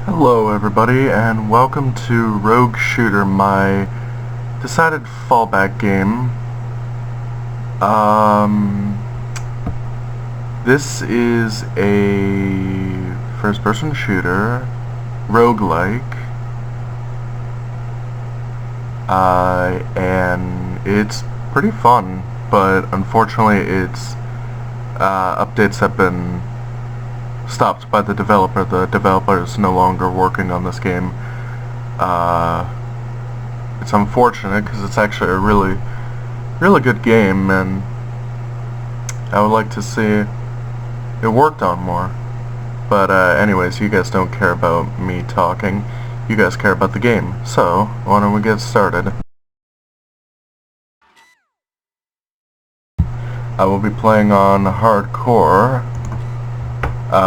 Hello everybody, and welcome to Rogue Shooter, my decided fallback game. This is a first-person shooter, roguelike, and it's pretty fun, but unfortunately its updates have been stopped by the developer. The developer is no longer working on this game. It's unfortunate because it's actually a really good game, and I would like to see it worked on more. But anyways, you guys don't care about me talking. You guys care about the game. So, why don't we get started? I will be playing on hardcore,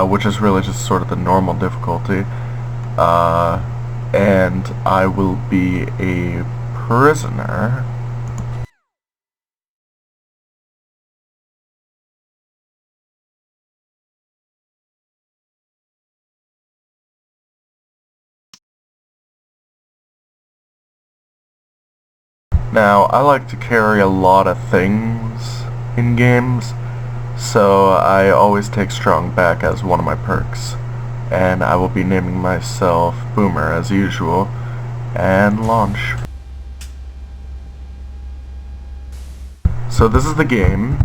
which is really just sort of the normal difficulty. And I will be a prisoner. Now, I like to carry a lot of things in games, so I always take strong back as one of my perks. And I will be naming myself Boomer as usual, and launch. So this is the game.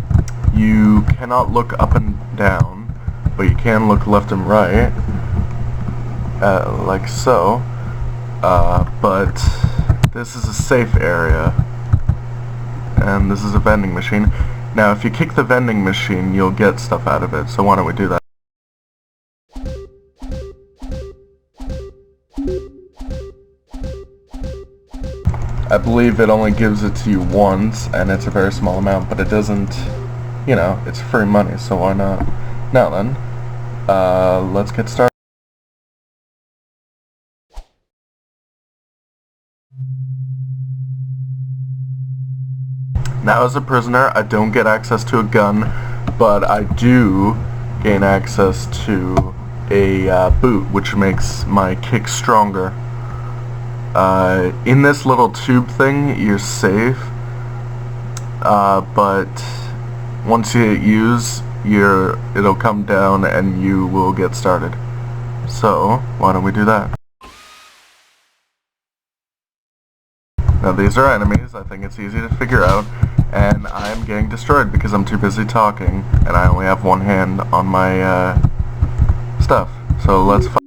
You cannot look up and down, but you can look left and right, like so. But this is a safe area, and this is a vending machine. Now, if you kick the vending machine, you'll get stuff out of it, so why don't we do that? I believe it only gives it to you once, and it's a very small amount, but it doesn't, you know, it's free money, so why not? Now then, let's get started. Now as a prisoner, I don't get access to a gun, but I do gain access to a boot, which makes my kick stronger. In this little tube thing, you're safe, but once you hit use, it'll come down and you will get started. So, why don't we do that? Now these are enemies, I think it's easy to figure out, and I'm getting destroyed because I'm too busy talking, and I only have one hand on my, stuff. So let's fight.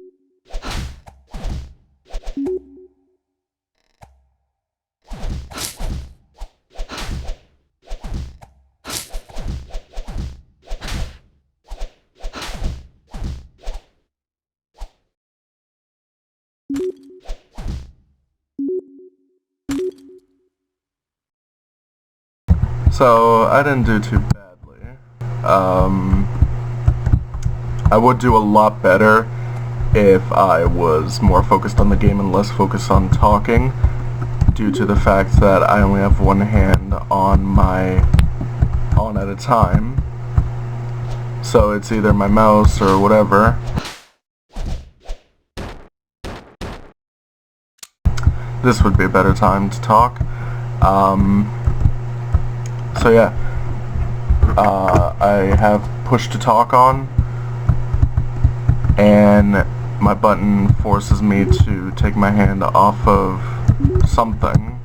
So, I didn't do too badly. I would do a lot better if I was more focused on the game and less focused on talking, due to the fact that I only have one hand on at a time. So it's either my mouse or whatever. This would be a better time to talk. So yeah, I have push to talk on, and my button forces me to take my hand off of something,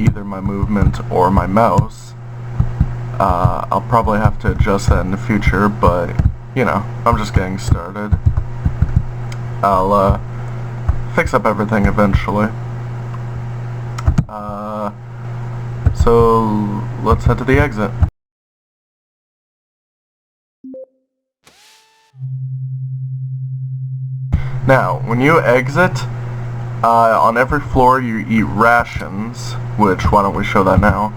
either my movement or my mouse. I'll probably have to adjust that in the future, but, you know, I'm just getting started. I'll, fix up everything eventually. So, let's head to the exit. Now, when you exit, on every floor you eat rations, which, why don't we show that now?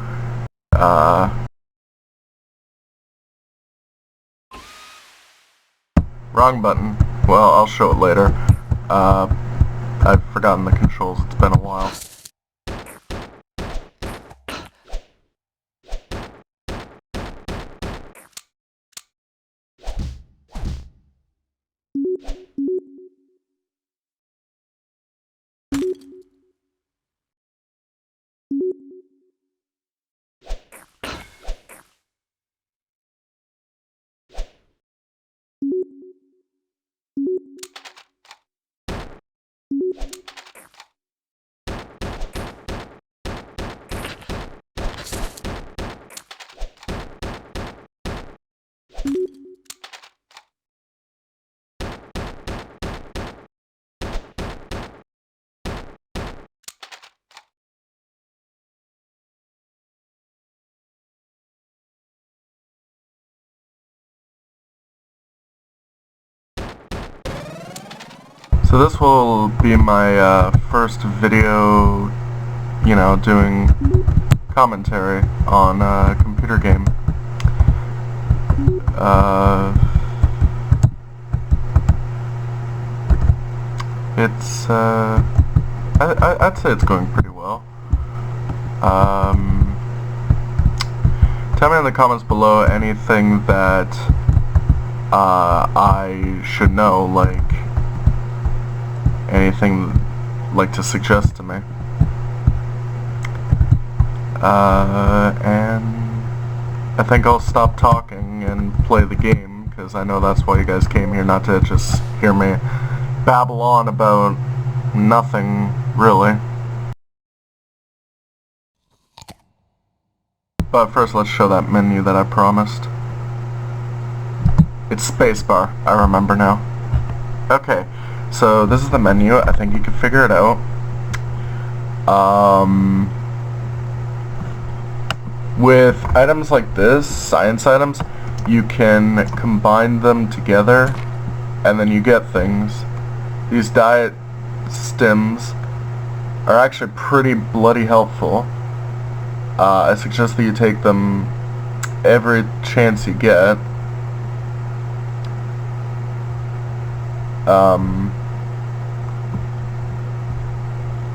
Wrong button. Well, I'll show it later. I've forgotten the controls, it's been a while. So this will be my first video, you know, doing commentary on a computer game. It's I'd say it's going pretty well. Tell me in the comments below anything that I should know, like anything like to suggest to me. And I think I'll stop talking and play the game, because I know that's why you guys came here, not to just hear me babble on about nothing, really. But first, let's show that menu that I promised. It's spacebar, I remember now. Okay, so this is the menu. I think you can figure it out. With items like this, science items, you can combine them together, and then you get things. These diet stims are actually pretty bloody helpful. I suggest that you take them every chance you get.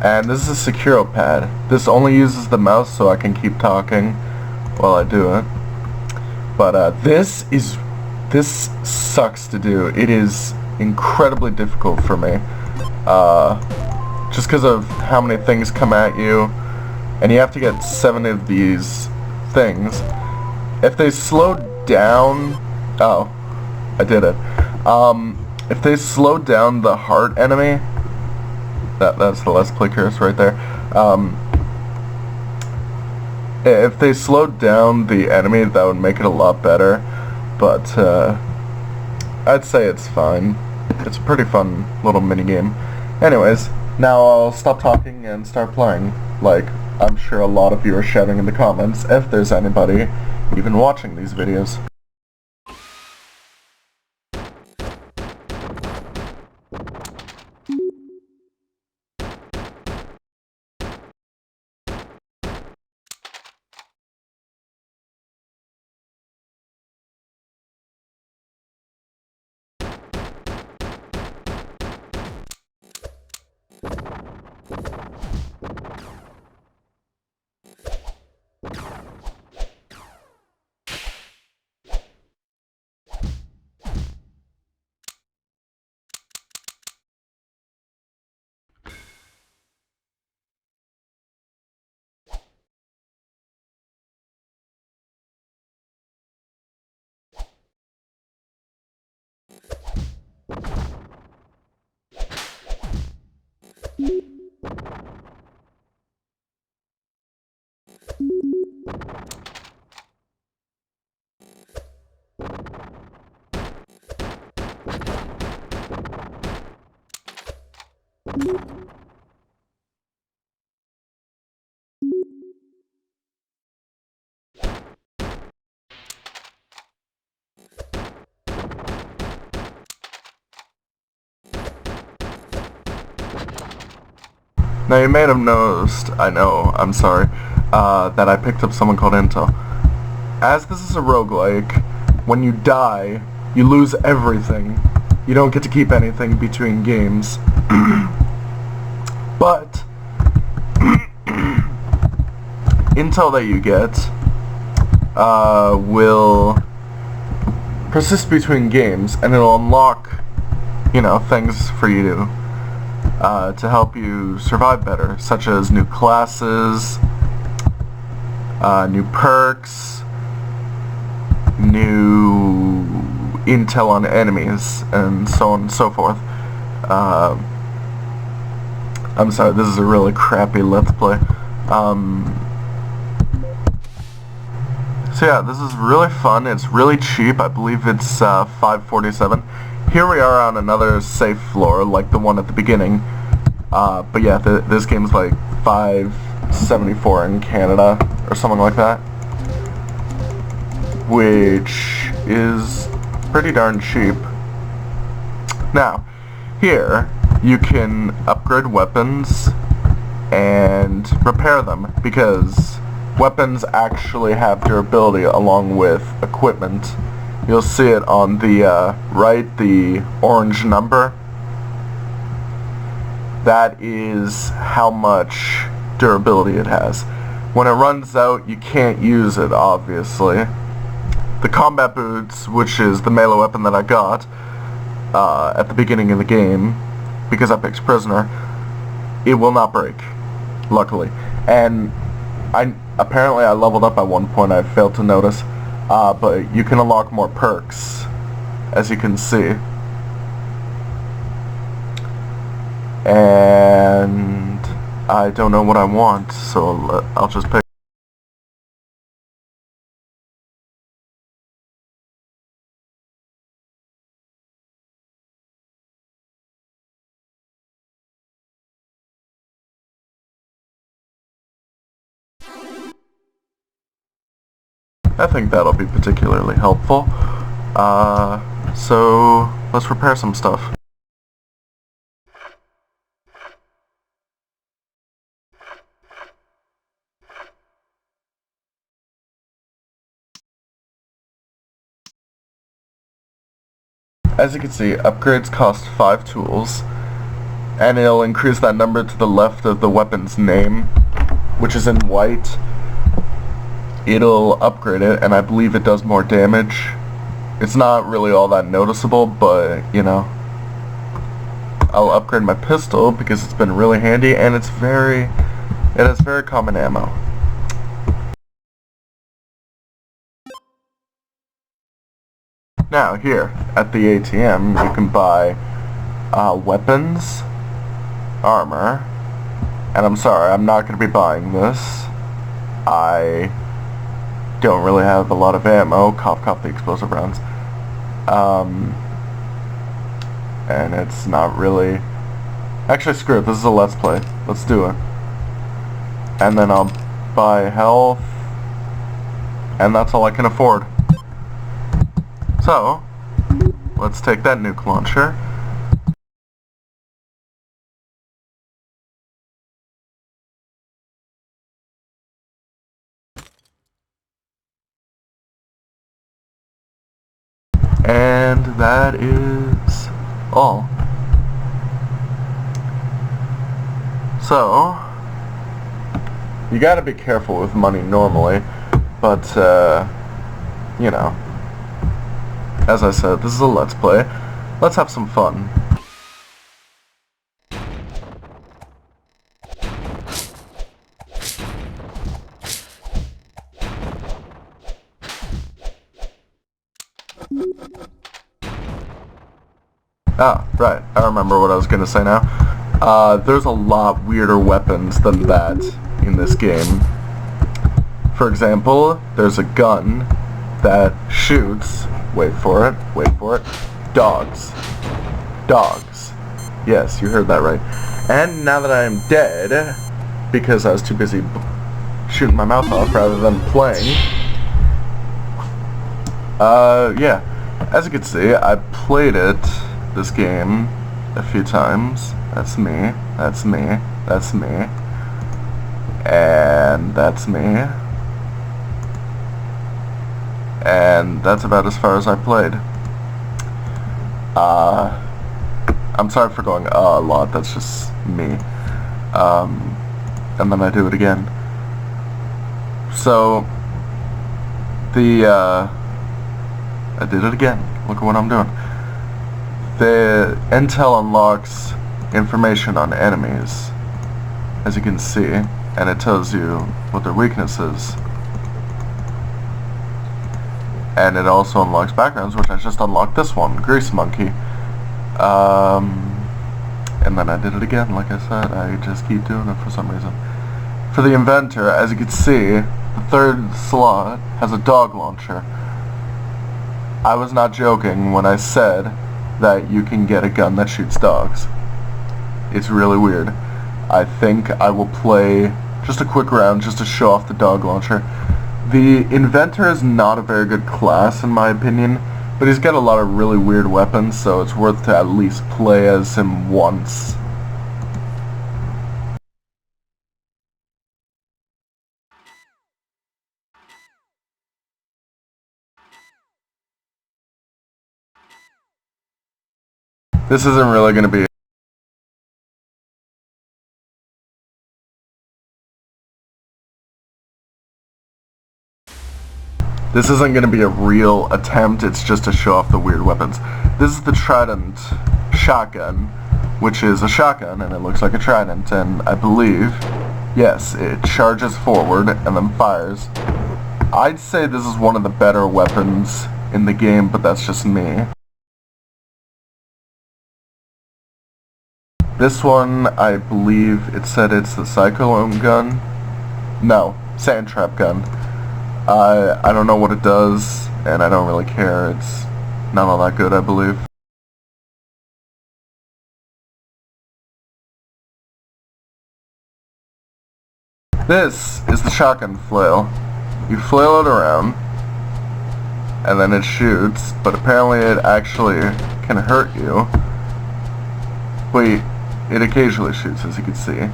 And this is a Securo pad. This only uses the mouse, so I can keep talking while I do it. But this sucks to do. It is incredibly difficult for me. Just because of how many things come at you. And you have to get 7 of these things. If they slow down... Oh, I did it. If they slow down the heart enemy... That's the Let's Play curse right there. If they slowed down the enemy, that would make it a lot better. But, I'd say it's fine. It's a pretty fun little minigame. Anyways, now I'll stop talking and start playing. Like, I'm sure a lot of you are shouting in the comments, if there's anybody even watching these videos. Now you may have noticed, I'm sorry, that I picked up someone called Intel. As this is a roguelike, when you die, you lose everything. You don't get to keep anything between games. But intel that you get will persist between games, and it'll unlock, things for you to help you survive better, such as new classes, new perks, new intel on enemies, and so on and so forth. I'm sorry, this is a really crappy Let's Play. So So yeah, this is really fun. It's really cheap. I believe it's $5.47. Here we are on another safe floor, like the one at the beginning. But yeah, this game's like $5.74 in Canada, or something like that. Which is pretty darn cheap. Now, here, you can upgrade weapons and repair them, because weapons actually have durability along with equipment. You'll see it on the right, the orange number. That is how much durability it has. When it runs out, you can't use it, obviously. The combat boots, which is the melee weapon that I got at the beginning of the game, because I picked prisoner, it will not break, luckily. And apparently I leveled up at one point, I failed to notice, but you can unlock more perks, as you can see. And I don't know what I want, so I'll just pick. I think that'll be particularly helpful. So let's repair some stuff. As you can see, upgrades cost 5 tools, and it'll increase that number to the left of the weapon's name, which is in white. It'll upgrade it, and I believe it does more damage. It's not really all that noticeable, but, you know. I'll upgrade my pistol, because it's been really handy, and it has very common ammo. Now, here, at the ATM, you can buy weapons, armor, and I'm sorry, I'm not going to be buying this. I don't really have a lot of ammo. Cough, cough, the explosive rounds. And it's not really... Actually, screw it, this is a let's play. Let's do it. And then I'll buy health, and that's all I can afford. So, let's take that nuke launcher. And that is all. So, you gotta be careful with money normally, but, you know. As I said, this is a let's play. Let's have some fun. Ah, right. I remember what I was gonna say now. There's a lot weirder weapons than that in this game. For example, there's a gun that shoots, wait for it, dogs. Dogs. Yes, you heard that right. And now that I am dead, because I was too busy shooting my mouth off rather than playing, yeah. As you can see, I played this game, a few times. That's me, that's me, that's me, and that's me. And that's about as far as I played. I'm sorry for going a lot, that's just me. And then I do it again. So, I did it again. Look at what I'm doing. The intel unlocks information on enemies, as you can see, and it tells you what their weakness is. And it also unlocks backgrounds, which I just unlocked this one, Grease Monkey. And then I did it again, like I said. I just keep doing it for some reason. For the inventor, as you can see, The third slot has a dog launcher. I was not joking when I said that you can get a gun that shoots dogs. It's really weird. I think I will play just a quick round just to show off the dog launcher. The inventor is not a very good class in my opinion, but he's got a lot of really weird weapons, so it's worth to at least play as him once. This isn't really going to be This isn't going to be a real attempt, it's just to show off the weird weapons. This is the Trident shotgun, which is a shotgun, and it looks like a trident, and I believe, yes, it charges forward and then fires. I'd say this is one of the better weapons in the game, but that's just me. This one, I believe it said it's the Cyclone gun. No, Sand Trap gun. I don't know what it does, and I don't really care. It's not all that good, I believe. This is the shotgun flail. You flail it around, and then it shoots, but apparently it actually can hurt you. Wait, it occasionally shoots, as you can see.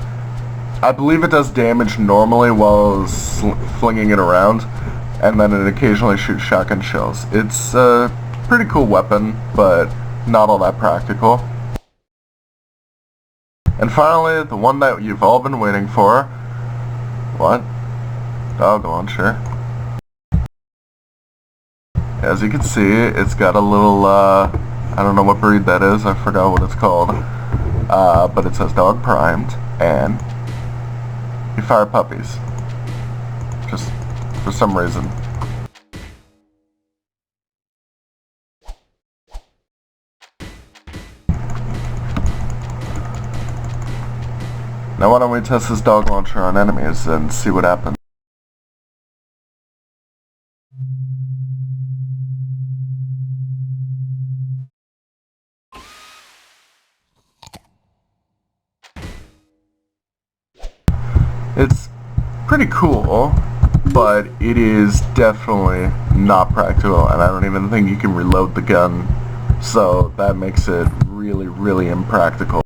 I believe it does damage normally while flinging it around, and then it occasionally shoots shotgun shells. It's a pretty cool weapon, but not all that practical. And finally, the one that you've all been waiting for. What? Dog launcher. As you can see, it's got a little, I don't know what breed that is, I forgot what it's called. But it says dog primed, and you fire puppies. Just for some reason. Now why don't we test this dog launcher on enemies and see what happens. It's pretty cool, but it is definitely not practical, and I don't even think you can reload the gun, so that makes it really, really impractical.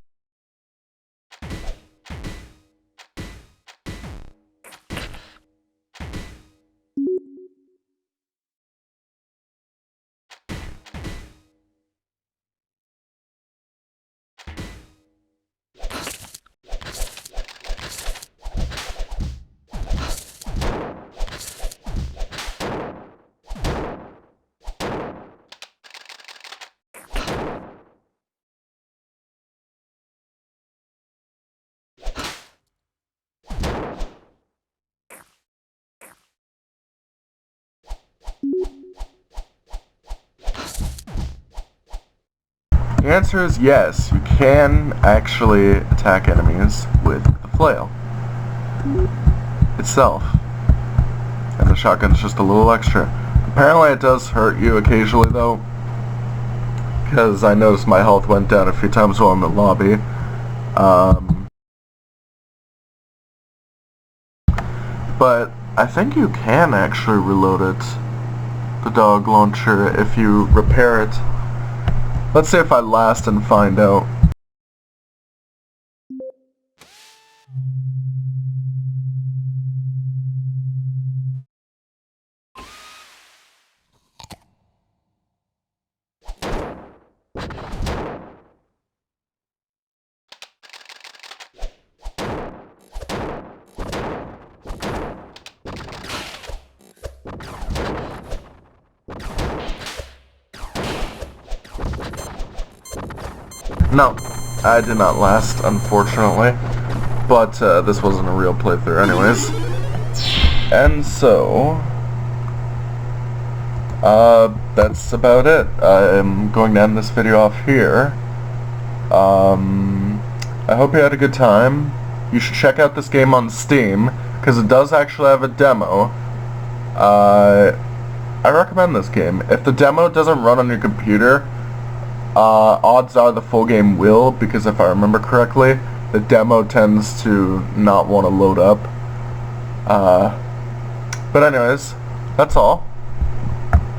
The answer is yes, you can actually attack enemies with the flail itself. And the shotgun's just a little extra. Apparently it does hurt you occasionally though, because I noticed my health went down a few times while in the lobby. But I think you can actually reload it, the dog launcher, if you repair it. Let's see if I last and find out. No, I did not last, unfortunately, but this wasn't a real playthrough anyways. And so, that's about it. I'm going to end this video off here. I hope you had a good time. You should check out this game on Steam, because it does actually have a demo, I recommend this game. If the demo doesn't run on your computer, odds are the full game will, because if I remember correctly, the demo tends to not want to load up. But anyways, that's all.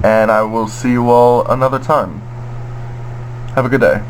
And I will see you all another time. Have a good day.